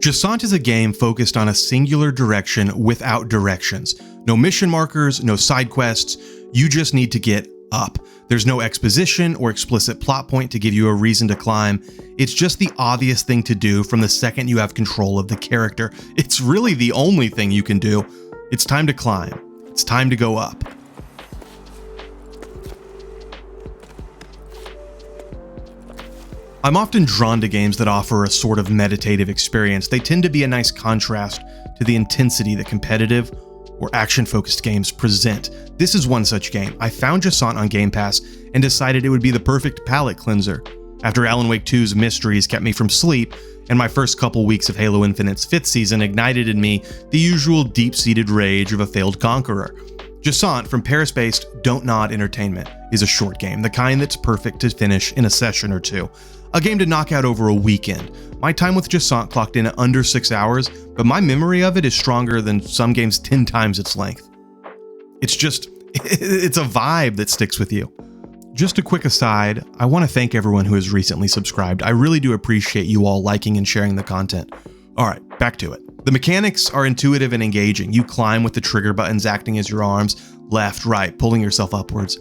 Jusant is a game focused on a singular direction without directions. No mission markers, no side quests, you just need to get up. There's no exposition or explicit plot point to give you a reason to climb. It's just the obvious thing to do from the second you have control of the character. It's really the only thing you can do. It's time to climb. It's time to go up. I'm often drawn to games that offer a sort of meditative experience. They tend to be a nice contrast to the intensity that competitive or action-focused games present. This is one such game. I found Jusant on Game Pass and decided it would be the perfect palate cleanser. After Alan Wake 2's mysteries kept me from sleep, and my first couple weeks of Halo Infinite's 5th season ignited in me the usual deep-seated rage of a failed conqueror. Jusant from Paris-based Don't Nod Entertainment is a short game, the kind that's perfect to finish in a session or two. A game to knock out over a weekend. My time with Jusant clocked in at under 6 hours, but my memory of it is stronger than some games 10 times its length. It's a vibe that sticks with you. Just a quick aside, I want to thank everyone who has recently subscribed. I really do appreciate you all liking and sharing the content. Alright, back to it. The mechanics are intuitive and engaging. You climb with the trigger buttons acting as your arms, left, right, pulling yourself upwards.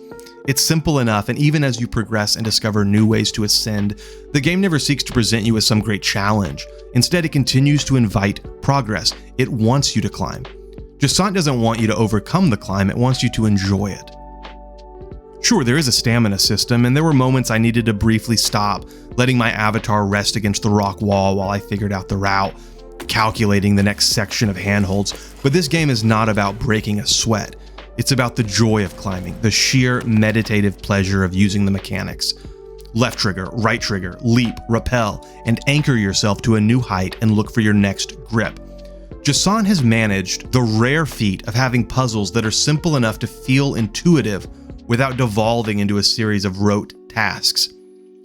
It's simple enough, and even as you progress and discover new ways to ascend, the game never seeks to present you as some great challenge. Instead, it continues to invite progress. It wants you to climb. Jusant doesn't want you to overcome the climb, it wants you to enjoy it. Sure, there is a stamina system, and there were moments I needed to briefly stop, letting my avatar rest against the rock wall while I figured out the route, calculating the next section of handholds, but this game is not about breaking a sweat. It's about the joy of climbing, the sheer meditative pleasure of using the mechanics. Left trigger, right trigger, leap, rappel, and anchor yourself to a new height and look for your next grip. Jusant has managed the rare feat of having puzzles that are simple enough to feel intuitive without devolving into a series of rote tasks.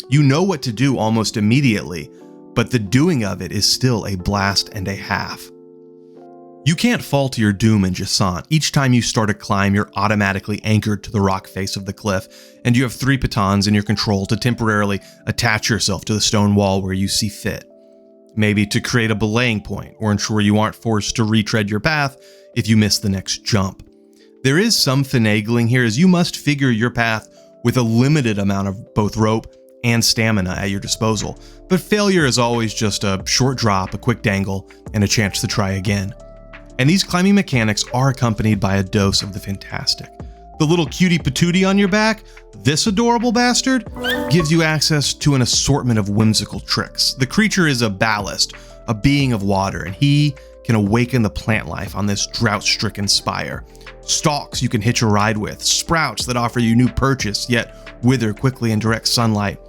You know what to do almost immediately, but the doing of it is still a blast and a half. You can't fall to your doom in Jusant. Each time you start a climb, you're automatically anchored to the rock face of the cliff, and you have 3 pitons in your control to temporarily attach yourself to the stone wall where you see fit. Maybe to create a belaying point, or ensure you aren't forced to retread your path if you miss the next jump. There is some finagling here, as you must figure your path with a limited amount of both rope and stamina at your disposal, but failure is always just a short drop, a quick dangle, and a chance to try again. And these climbing mechanics are accompanied by a dose of the fantastic. The little cutie patootie on your back, this adorable bastard, gives you access to an assortment of whimsical tricks. The creature is a ballast, a being of water, and he can awaken the plant life on this drought-stricken spire. Stalks you can hitch a ride with, sprouts that offer you new purchase, yet wither quickly in direct sunlight.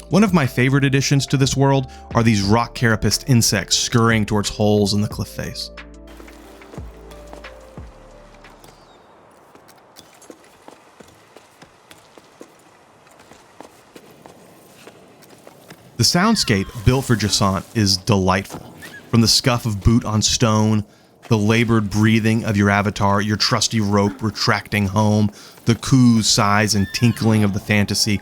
One of my favorite additions to this world are these rock carapaced insects scurrying towards holes in the cliff face. The soundscape built for Jusant is delightful. From the scuff of boot on stone, the labored breathing of your avatar, your trusty rope retracting home, the coos, sighs, and tinkling of the fantasy,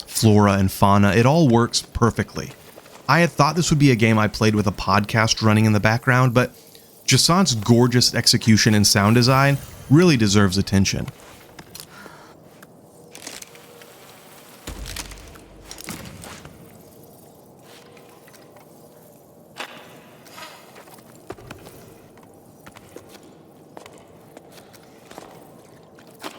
flora and fauna, it all works perfectly. I had thought this would be a game I played with a podcast running in the background, but Jusant's gorgeous execution and sound design really deserves attention.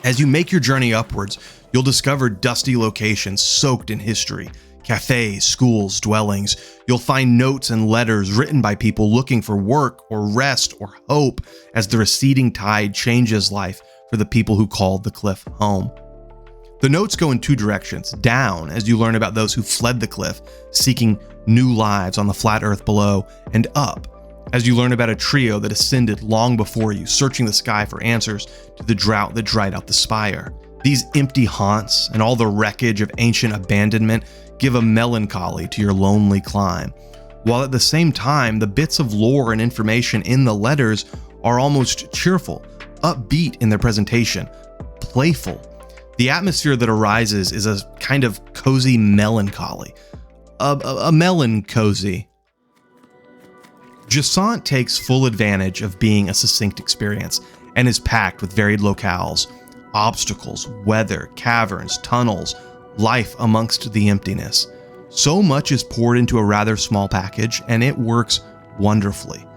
As you make your journey upwards, you'll discover dusty locations soaked in history. Cafes, schools, dwellings. You'll find notes and letters written by people looking for work or rest or hope as the receding tide changes life for the people who called the cliff home. The notes go in 2 directions: down as you learn about those who fled the cliff, seeking new lives on the flat earth below, and up as you learn about a trio that ascended long before you, searching the sky for answers to the drought that dried out the spire. These empty haunts and all the wreckage of ancient abandonment give a melancholy to your lonely climb, while at the same time, the bits of lore and information in the letters are almost cheerful, upbeat in their presentation, playful. The atmosphere that arises is a kind of cozy melancholy, a melon cozy. Jusant takes full advantage of being a succinct experience and is packed with varied locales, obstacles, weather, caverns, tunnels, life amongst the emptiness. So much is poured into a rather small package, and it works wonderfully.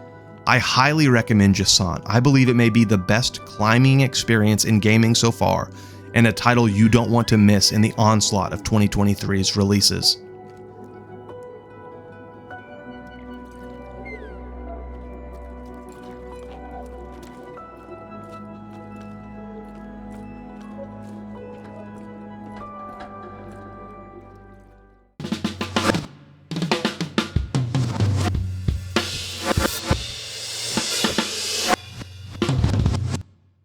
I highly recommend Jusant. I believe it may be the best climbing experience in gaming so far, and a title you don't want to miss in the onslaught of 2023's releases.